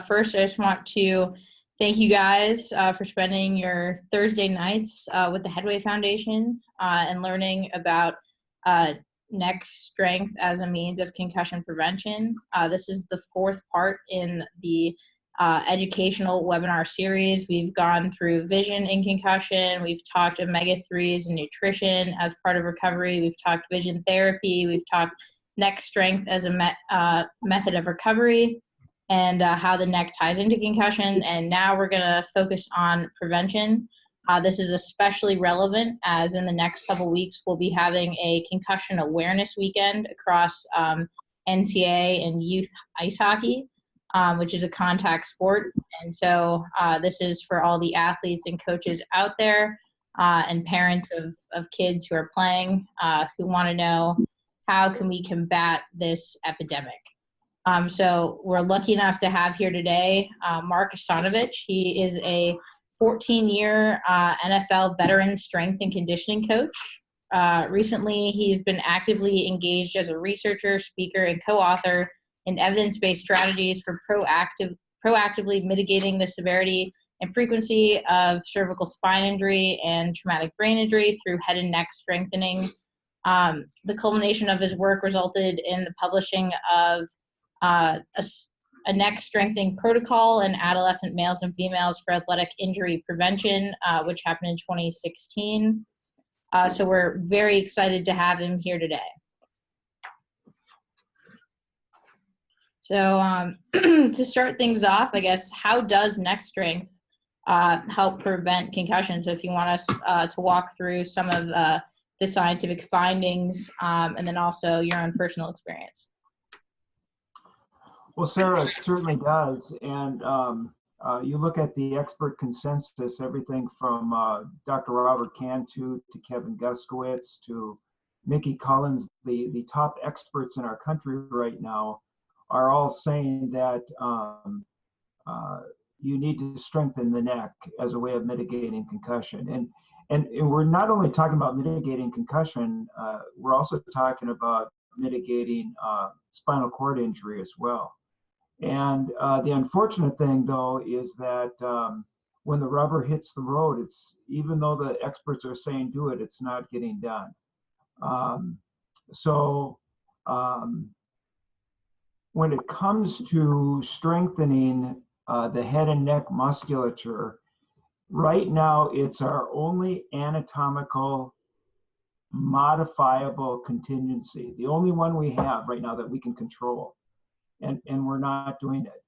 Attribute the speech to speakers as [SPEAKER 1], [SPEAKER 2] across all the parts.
[SPEAKER 1] First, I just want to thank you guys for spending your Thursday nights with the Headway Foundation and learning about neck strength as a means of concussion prevention. This is the fourth part in the educational webinar series. We've gone through vision in concussion. We've talked omega-3s and nutrition as part of recovery. We've talked vision therapy. We've talked neck strength as a method of recovery, and how the neck ties into concussion. And now we're going to focus on prevention. This is especially relevant as in the next couple weeks, we'll be having a concussion awareness weekend across NCAA and youth ice hockey, which is a contact sport. And so this is for all the athletes and coaches out there and parents of kids who are playing who want to know how can we combat this epidemic. So we're lucky enough to have here today Mark Asanovitch. He is a 14-year NFL veteran strength and conditioning coach. Recently, he's been actively engaged as a researcher, speaker, and co-author in evidence-based strategies for proactively mitigating the severity and frequency of cervical spine injury and traumatic brain injury through head and neck strengthening. The culmination of his work resulted in the publishing of a neck strengthening protocol in adolescent males and females for athletic injury prevention, which happened in 2016. So we're very excited to have him here today. So to start things off, I guess, how does neck strength help prevent concussion? So if you want us to walk through some of the scientific findings and then also your own personal experience.
[SPEAKER 2] Well, Sarah, it certainly does. And you look at the expert consensus, everything from Dr. Robert Cantu to Kevin Guskowitz to Mickey Collins, the top experts in our country right now are all saying that you need to strengthen the neck as a way of mitigating concussion. And we're not only talking about mitigating concussion, we're also talking about mitigating spinal cord injury as well. And the unfortunate thing, though, is that when the rubber hits the road, it's, even though the experts are saying do it, it's not getting done. When it comes to strengthening the head and neck musculature, right now it's our only anatomical modifiable contingency, the only one we have right now that we can control. And we're not doing it.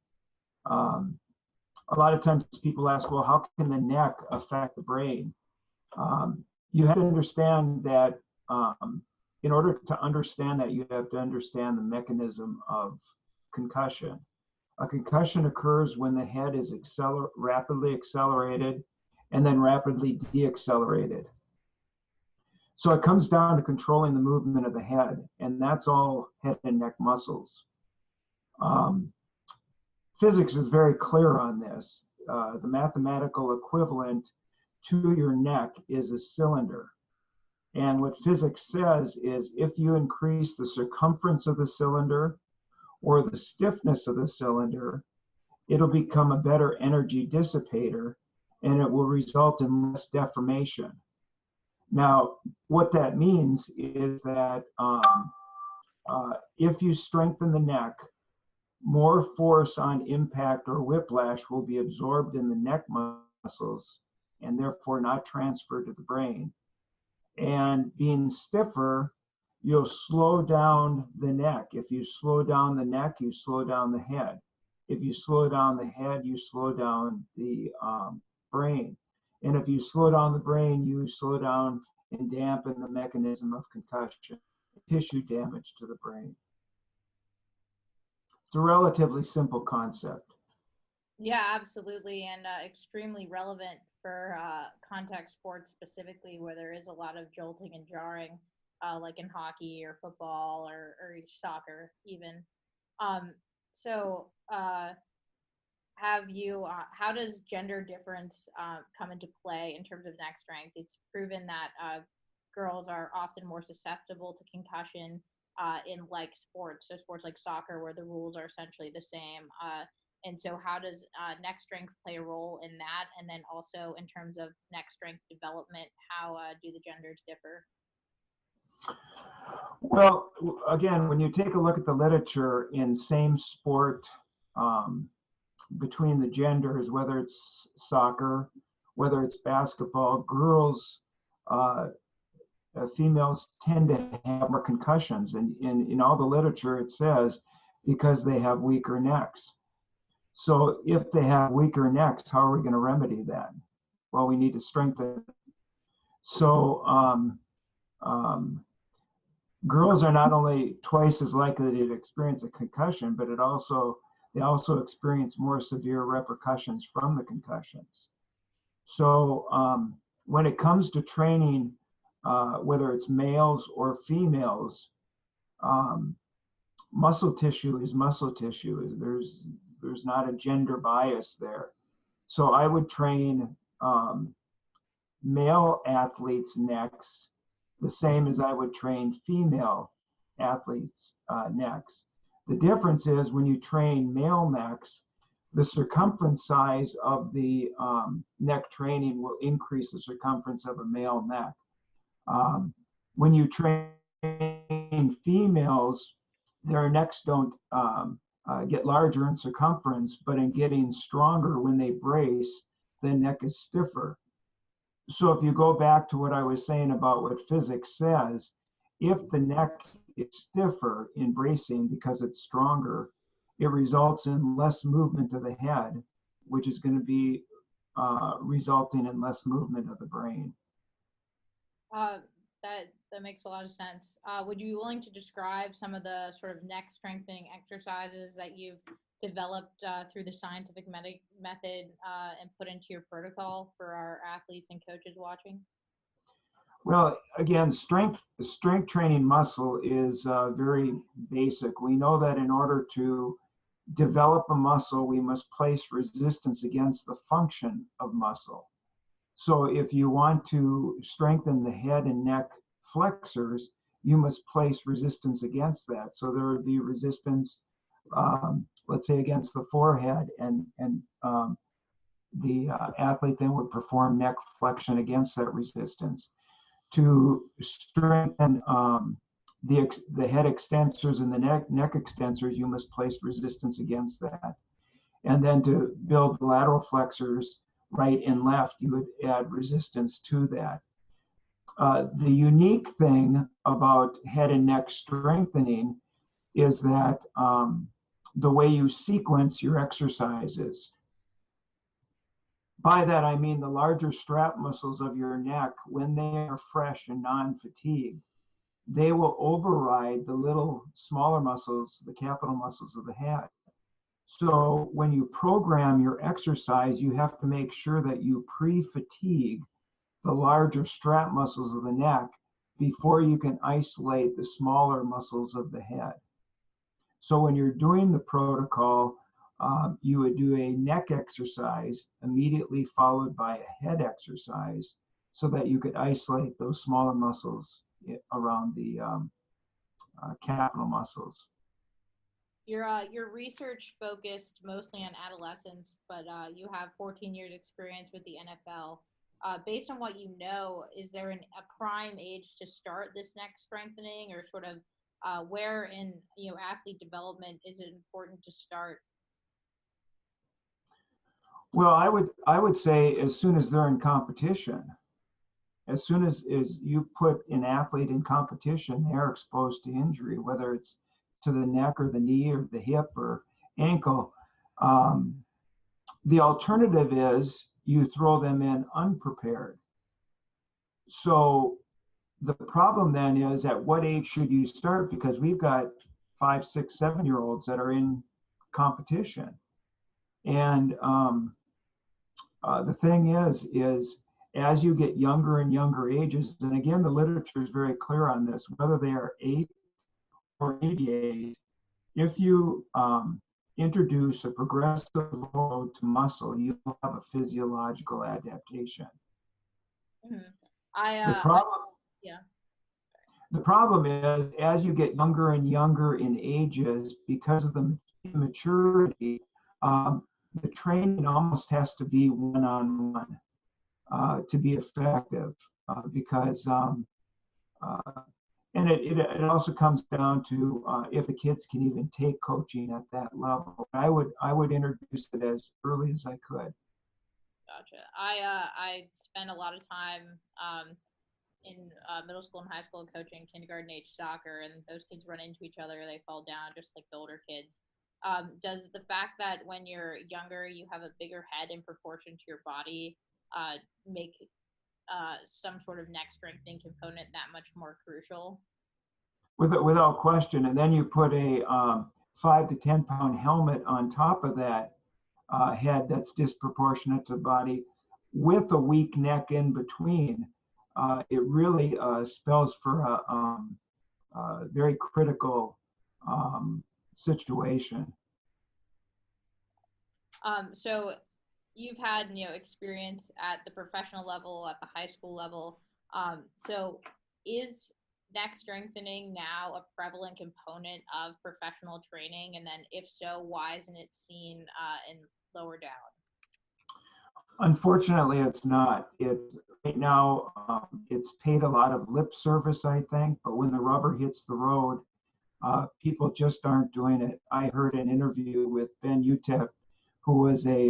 [SPEAKER 2] A lot of times people ask, well, how can the neck affect the brain? You have to understand that in order to understand that, you have to understand the mechanism of concussion. A concussion occurs when the head is rapidly accelerated and then rapidly deaccelerated. So it comes down to controlling the movement of the head, and that's all head and neck muscles. Physics is very clear on this. The mathematical equivalent to your neck is a cylinder. And what physics says is if you increase the circumference of the cylinder or the stiffness of the cylinder, it'll become a better energy dissipator and it will result in less deformation. Now, what that means is that if you strengthen the neck, more force on impact or whiplash will be absorbed in the neck muscles and therefore not transferred to the brain. And being stiffer, you'll slow down the neck. If you slow down the neck, you slow down the head. If you slow down the head, you slow down the brain. And if you slow down the brain, you slow down and dampen the mechanism of concussion, tissue damage to the brain. It's a relatively simple concept.
[SPEAKER 1] Yeah, absolutely, and extremely relevant for contact sports specifically, where there is a lot of jolting and jarring, like in hockey or football or soccer even. How does gender difference come into play in terms of neck strength? It's proven that girls are often more susceptible to concussion in like sports, so sports like soccer where the rules are essentially the same. And so how does neck strength play a role in that? And then also in terms of neck strength development, how do the genders differ?
[SPEAKER 2] Well, again, when you take a look at the literature in same sport um, between the genders, whether it's soccer, whether it's basketball, girls, uh, females tend to have more concussions. And in all the literature, it says because they have weaker necks. So if they have weaker necks, how are we going to remedy that? Well, we need to strengthen. So girls are not only twice as likely to experience a concussion, but they also experience more severe repercussions from the concussions. So when it comes to training, whether it's males or females, muscle tissue is muscle tissue. There's not a gender bias there. So I would train male athletes' necks the same as I would train female athletes' necks. The difference is when you train male necks, the circumference size of the neck training will increase the circumference of a male neck. When you train females, their necks don't get larger in circumference, but in getting stronger when they brace, the neck is stiffer. So if you go back to what I was saying about what physics says, if the neck is stiffer in bracing because it's stronger, it results in less movement of the head, which is going to be resulting in less movement of the brain.
[SPEAKER 1] That makes a lot of sense. Would you be willing to describe some of the sort of neck strengthening exercises that you've developed through the scientific method and put into your protocol for our athletes and coaches watching?
[SPEAKER 2] Well, again, strength training muscle is very basic. We know that in order to develop a muscle, we must place resistance against the function of muscle. So if you want to strengthen the head and neck flexors, you must place resistance against that. So there would be resistance, let's say, against the forehead, and the athlete then would perform neck flexion against that resistance. To strengthen the head extensors and the neck extensors, you must place resistance against that. And then to build lateral flexors, right and left, you would add resistance to that. The unique thing about head and neck strengthening is that the way you sequence your exercises. By that, I mean the larger strap muscles of your neck, when they are fresh and non-fatigued, they will override the little smaller muscles, the capital muscles of the head. So when you program your exercise, you have to make sure that you pre-fatigue the larger strap muscles of the neck before you can isolate the smaller muscles of the head. So when you're doing the protocol, you would do a neck exercise immediately followed by a head exercise so that you could isolate those smaller muscles around the capital muscles.
[SPEAKER 1] Your research focused mostly on adolescents, but you have 14 years experience with the NFL. Based on what you know, is there a prime age to start this neck strengthening, or sort of where in athlete development is it important to start?
[SPEAKER 2] Well, I would say as soon as they're in competition. As soon as you put an athlete in competition, they're exposed to injury, whether it's to the neck or the knee or the hip or ankle. The alternative is you throw them in unprepared. So the problem then is, at what age should you start? Because we've got 5, 6, 7-year-olds that are in competition. And the thing is as you get younger and younger ages, and again, the literature is very clear on this, whether they are 8 or 88, if you introduce a progressive load to muscle, you will have a physiological adaptation.
[SPEAKER 1] Mm-hmm.
[SPEAKER 2] The problem is, as you get younger and younger in ages, because of the maturity the training almost has to be one-on-one to be effective because and it also comes down to if the kids can even take coaching at that level. I would introduce it as early as I could.
[SPEAKER 1] Gotcha. I spent a lot of time in middle school and high school coaching kindergarten age soccer, and those kids run into each other, they fall down just like the older kids. Does the fact that when you're younger you have a bigger head in proportion to your body make some sort of neck strengthening component that much more crucial?
[SPEAKER 2] Without question. And then you put a 5 to 10 pound helmet on top of that head that's disproportionate to the body with a weak neck in between. It really spells for a very critical situation.
[SPEAKER 1] So you've had experience at the professional level, at the high school level. So is neck strengthening now a prevalent component of professional training? And then if so, why isn't it seen in lower down?
[SPEAKER 2] Unfortunately, it's not. Right now, it's paid a lot of lip service, I think, but when the rubber hits the road, people just aren't doing it. I heard an interview with Ben Utep, who was a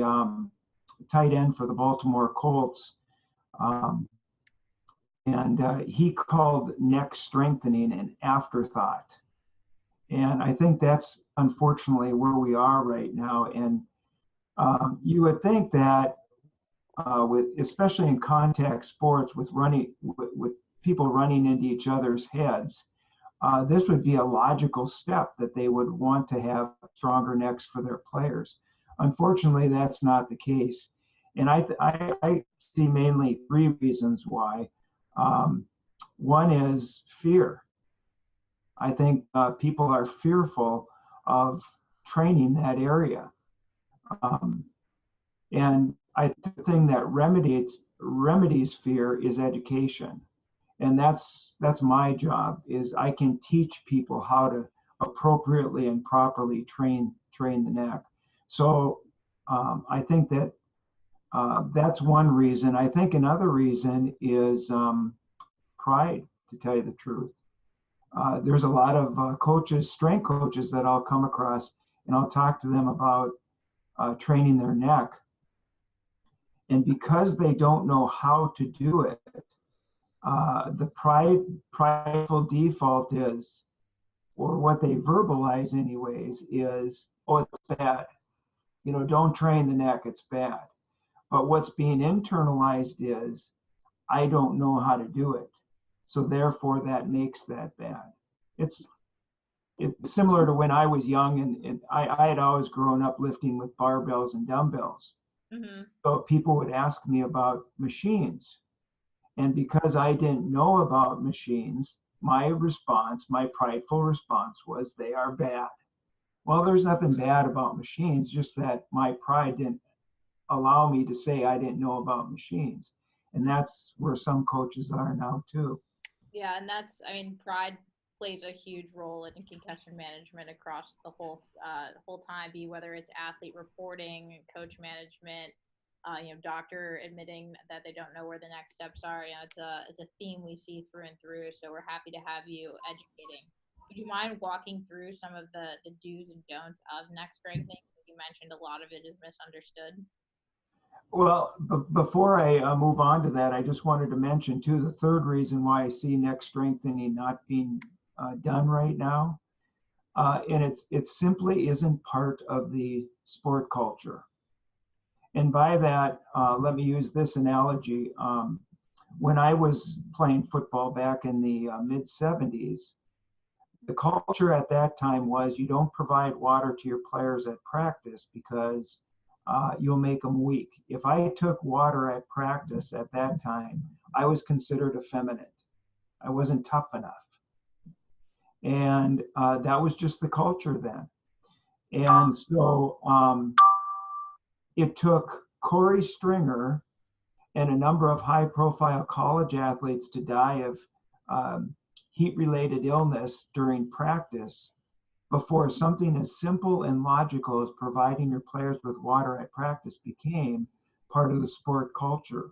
[SPEAKER 2] tight end for the Baltimore Colts, and he called neck strengthening an afterthought. And I think that's unfortunately where we are right now. And you would think that especially in contact sports with people running into each other's heads, this would be a logical step that they would want to have stronger necks for their players. Unfortunately, that's not the case. And I see mainly three reasons why. One is fear. I think people are fearful of training that area. And I think the thing that remedies fear is education. And that's my job, is I can teach people how to appropriately and properly train the neck. So I think that that's one reason. I think another reason is pride, to tell you the truth. There's a lot of coaches, strength coaches, that I'll come across, and I'll talk to them about training their neck. And because they don't know how to do it, the prideful default is, or what they verbalize anyways, is, oh, it's bad. Don't train the neck, it's bad. But what's being internalized is, I don't know how to do it. So therefore that makes that bad. It's similar to when I was young, and I had always grown up lifting with barbells and dumbbells. Mm-hmm. So people would ask me about machines. And because I didn't know about machines, my prideful response was, they are bad. Well, there's nothing bad about machines, just that my pride didn't allow me to say I didn't know about machines. And that's where some coaches are now too.
[SPEAKER 1] Yeah, and pride plays a huge role in concussion management across the whole time, whether it's athlete reporting, coach management, doctor admitting that they don't know where the next steps are. It's a theme we see through and through. So we're happy to have you educating. Would you mind walking through some of the do's and don'ts of neck strengthening? You mentioned a lot of it is misunderstood.
[SPEAKER 2] Well, before I move on to that, I just wanted to mention too, the third reason why I see neck strengthening not being done right now, and it simply isn't part of the sport culture. And by that, let me use this analogy. When I was playing football back in the mid 70s, the culture at that time was, you don't provide water to your players at practice because you'll make them weak. If I took water at practice at that time, I was considered effeminate. I wasn't tough enough. And that was just the culture then. And so it took Corey Stringer and a number of high-profile college athletes to die of heat-related illness during practice before something as simple and logical as providing your players with water at practice became part of the sport culture.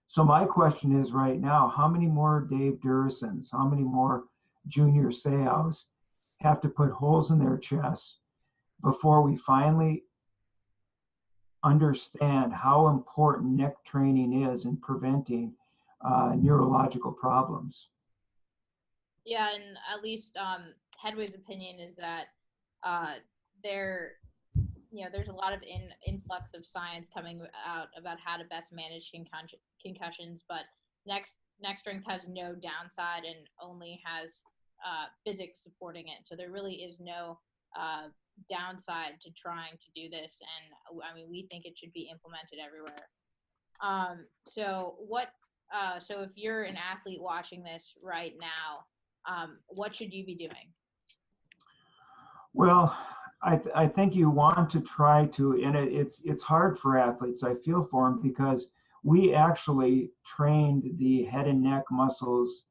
[SPEAKER 2] So my question is right now, how many more Dave Durisons, how many more Junior Seaus have to put holes in their chests before we finally understand how important neck training is in preventing neurological problems?
[SPEAKER 1] Yeah, and at least Headway's opinion is that there, there's a lot of influx of science coming out about how to best manage concussions, but neck strength has no downside and only has physics supporting it. So there really is no downside to trying to do this, and I mean, we think it should be implemented everywhere. So if you're an athlete watching this right now, what should you be doing?
[SPEAKER 2] Well, I think you want to try to, and it's hard for athletes. I feel for them because we actually trained the head and neck muscles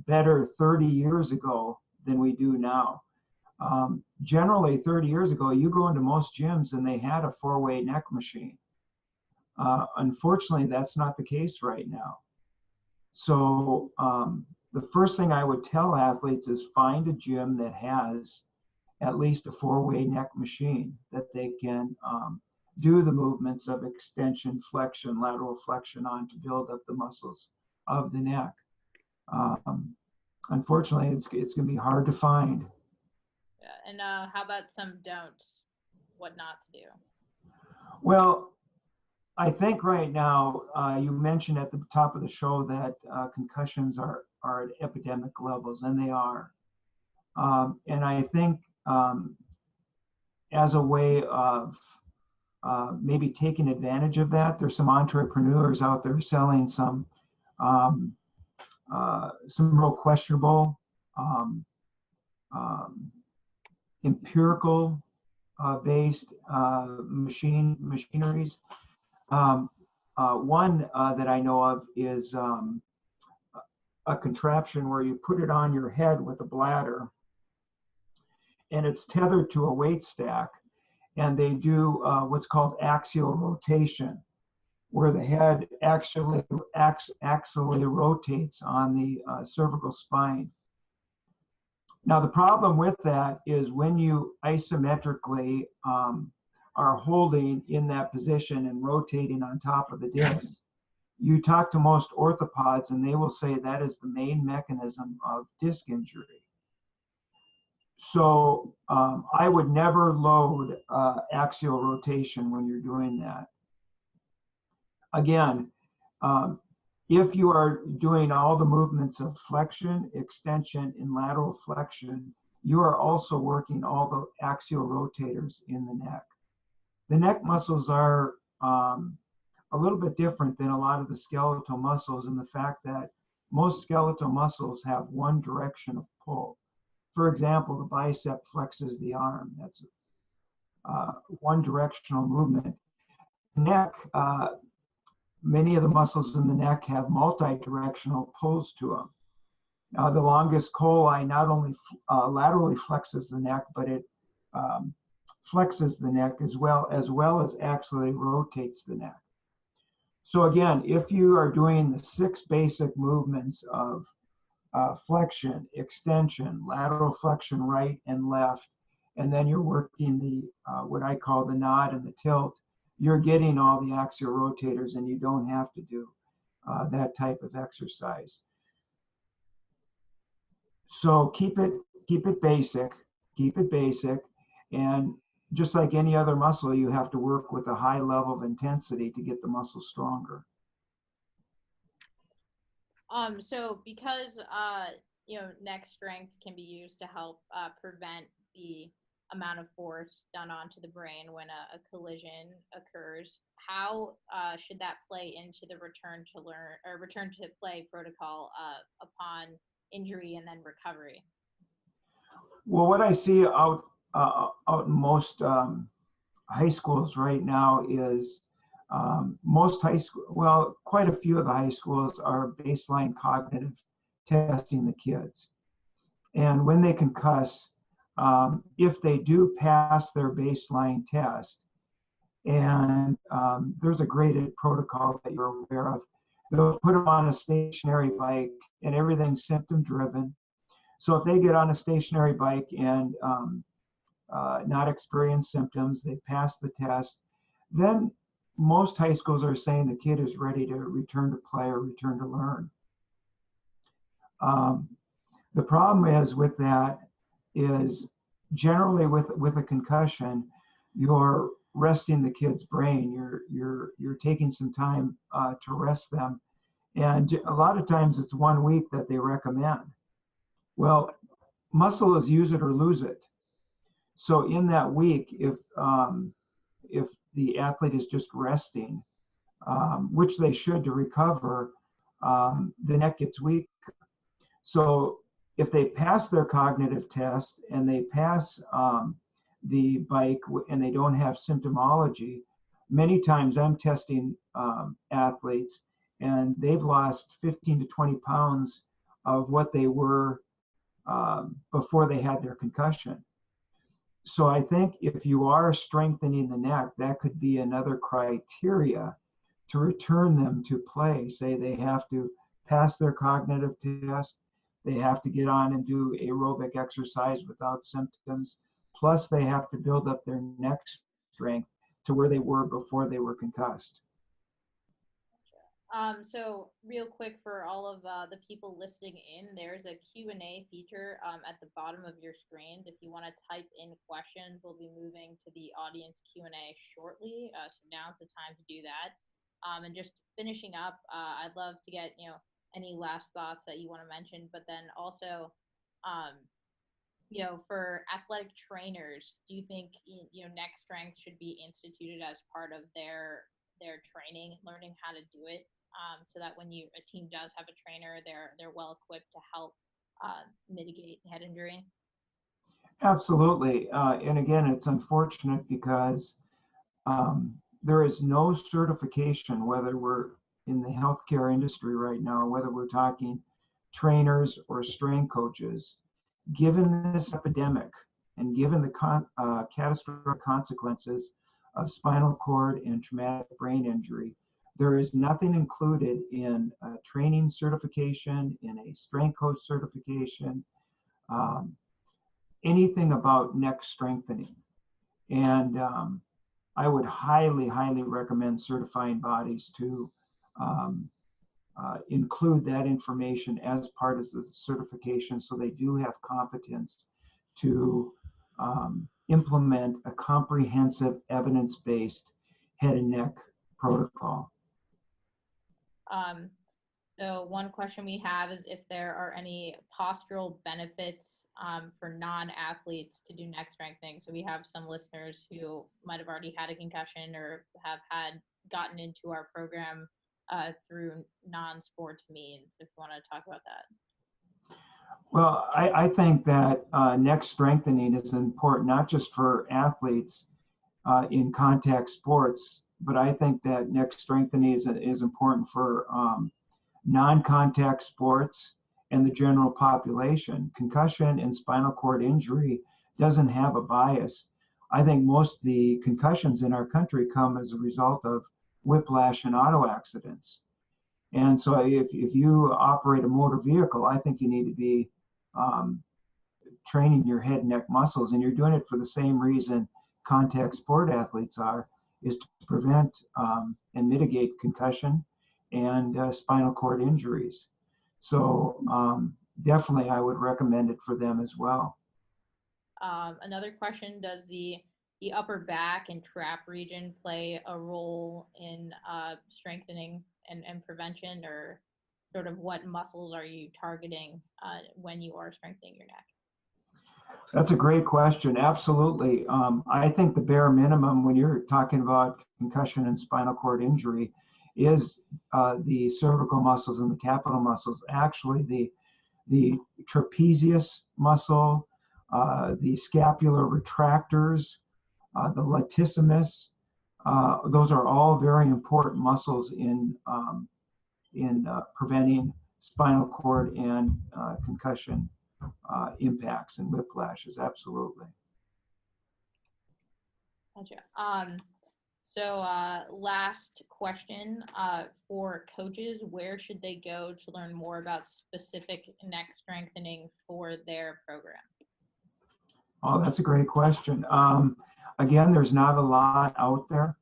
[SPEAKER 2] better 30 years ago than we do now. Generally, 30 years ago, you go into most gyms and they had a 4-way neck machine. Unfortunately, that's not the case right now. So the first thing I would tell athletes is find a gym that has at least a 4-way neck machine that they can do the movements of extension, flexion, lateral flexion on to build up the muscles of the neck. Unfortunately, it's going to be hard to find.
[SPEAKER 1] Yeah, and how about some don'ts? What not to do?
[SPEAKER 2] Well, I think right now, you mentioned at the top of the show that concussions are at epidemic levels, and they are. And I think as a way of maybe taking advantage of that, there's some entrepreneurs out there selling some real questionable empirical based machineries. One that I know of is a contraption where you put it on your head with a bladder, and it's tethered to a weight stack, and they do what's called axial rotation, where the head actually axially rotates on the cervical spine. Now, the problem with that is when you isometrically are holding in that position and rotating on top of the disc, you talk to most orthopods and they will say that is the main mechanism of disc injury. So I would never load axial rotation when you're doing that. Again, if you are doing all the movements of flexion, extension, and lateral flexion, you are also working all the axial rotators in the neck. The neck muscles are a little bit different than a lot of the skeletal muscles in the fact that most skeletal muscles have one direction of pull. For example, the bicep flexes the arm. That's one directional movement. Neck, many of the muscles in the neck have multi-directional pulls to them. Now, the longest colli not only laterally flexes the neck, but it flexes the neck as well as axially rotates the neck. So again, if you are doing the 6 basic movements of flexion, extension, lateral flexion right and left, and then you're working the what I call the nod and the tilt, you're getting all the axial rotators, and you don't have to do that type of exercise. So keep it basic, and just like any other muscle, you have to work with a high level of intensity to get the muscle stronger.
[SPEAKER 1] So because neck strength can be used to help prevent the amount of force done onto the brain when a collision occurs, how should that play into the return to play protocol upon injury and then recovery?
[SPEAKER 2] Well, what I see out in most high schools right now is quite a few of the high schools are baseline cognitive testing the kids. And when they concuss, if they do pass their baseline test, and there's a graded protocol that you're aware of, they'll put them on a stationary bike, and everything's symptom driven. So if they get on a stationary bike and not experience symptoms, they pass the test, then most high schools are saying the kid is ready to return to play or return to learn. The problem is with that is generally with a concussion, you're resting the kid's brain. You're taking some time to rest them, and a lot of times it's 1 week that they recommend. Well, muscle is use it or lose it. So in that week, if the athlete is just resting, which they should to recover, the neck gets weak. So if they pass their cognitive test and they pass the bike and they don't have symptomology, many times I'm testing athletes and they've lost 15 to 20 pounds of what they were before they had their concussion. So I think if you are strengthening the neck, that could be another criteria to return them to play. Say they have to pass their cognitive test, they have to get on and do aerobic exercise without symptoms, plus they have to build up their neck strength to where they were before they were concussed.
[SPEAKER 1] So real quick for all of the people listening in, there's a Q&A feature at the bottom of your screens. If you want to type in questions, we'll be moving to the audience Q&A shortly. So now's the time to do that. And just finishing up, I'd love to get, any last thoughts that you want to mention, but then also, for athletic trainers, do you think, neck strength should be instituted as part of their training, learning how to do it? So that when a team does have a trainer, they're well equipped to help mitigate head injury.
[SPEAKER 2] Absolutely, and again, it's unfortunate because there is no certification, whether we're in the healthcare industry right now, whether we're talking trainers or strength coaches. Given this epidemic and given the catastrophic consequences of spinal cord and traumatic brain injury, there is nothing included in a training certification, in a strength coach certification, anything about neck strengthening. And I would highly, highly recommend certifying bodies to include that information as part of the certification, so they do have competence to implement a comprehensive evidence-based head and neck protocol.
[SPEAKER 1] So one question we have is if there are any postural benefits for non-athletes to do neck strengthening. So we have some listeners who might have already had a concussion or have gotten into our program through non-sports means, if you want to talk about that.
[SPEAKER 2] Well, I think that neck strengthening is important, not just for athletes in contact sports, but I think that neck strengthening is important for non-contact sports and the general population. Concussion and spinal cord injury doesn't have a bias. I think most of the concussions in our country come as a result of whiplash and auto accidents. And so if you operate a motor vehicle, I think you need to be training your head and neck muscles, and you're doing it for the same reason contact sport athletes are, is to prevent and mitigate concussion and spinal cord injuries. So definitely I would recommend it for them as well.
[SPEAKER 1] Another question, does the upper back and trap region play a role in strengthening and prevention, or sort of what muscles are you targeting when you are strengthening your neck?
[SPEAKER 2] That's a great question. Absolutely. I think the bare minimum when you're talking about concussion and spinal cord injury is the cervical muscles and the capital muscles. Actually, the trapezius muscle, the scapular retractors, the latissimus, those are all very important muscles in preventing spinal cord and concussion impacts and whiplashes. Absolutely.
[SPEAKER 1] Gotcha. So last question for coaches, where should they go to learn more about specific neck strengthening for their program?
[SPEAKER 2] Oh, that's a great question. Again, there's not a lot out there.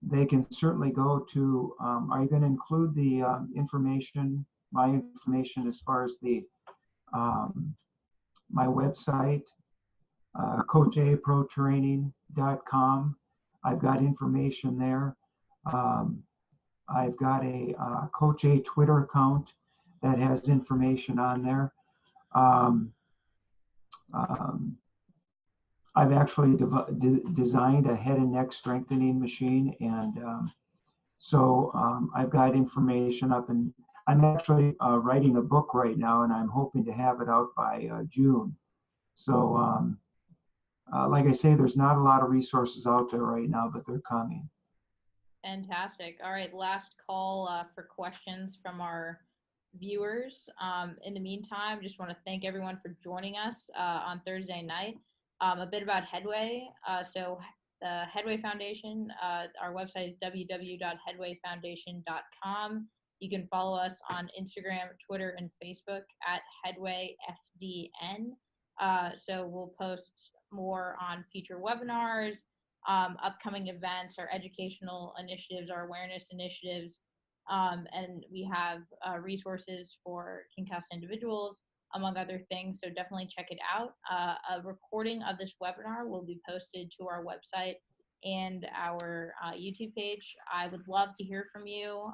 [SPEAKER 2] They can certainly go to, are you going to include the information, my information as far as the my website, coachaprotraining.com. I've got information there. I've got a Coach A Twitter account that has information on there. I've actually designed a head and neck strengthening machine, and I've got information up, and I'm actually writing a book right now, and I'm hoping to have it out by June. So like I say, there's not a lot of resources out there right now, but they're coming.
[SPEAKER 1] Fantastic. All right, last call for questions from our viewers. In the meantime, just want to thank everyone for joining us on Thursday night. A bit about Headway. So the Headway Foundation, our website is www.headwayfoundation.com. You can follow us on Instagram, Twitter, and Facebook at HeadwayFDN. So we'll post more on future webinars, upcoming events, our educational initiatives, our awareness initiatives, and we have resources for concussed individuals, among other things. So definitely check it out. A recording of this webinar will be posted to our website and our YouTube page. I would love to hear from you.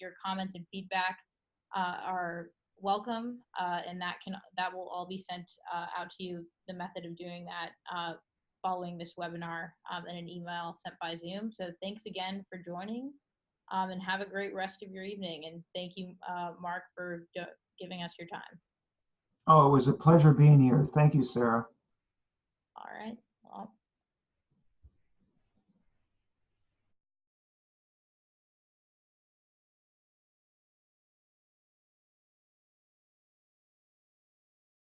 [SPEAKER 1] Your comments and feedback are welcome, and that will all be sent out to you. The method of doing that following this webinar in an email sent by Zoom. So thanks again for joining, and have a great rest of your evening. And thank you, Mark, for giving us your time.
[SPEAKER 2] Oh, it was a pleasure being here. Thank you, Sarah.
[SPEAKER 1] All right.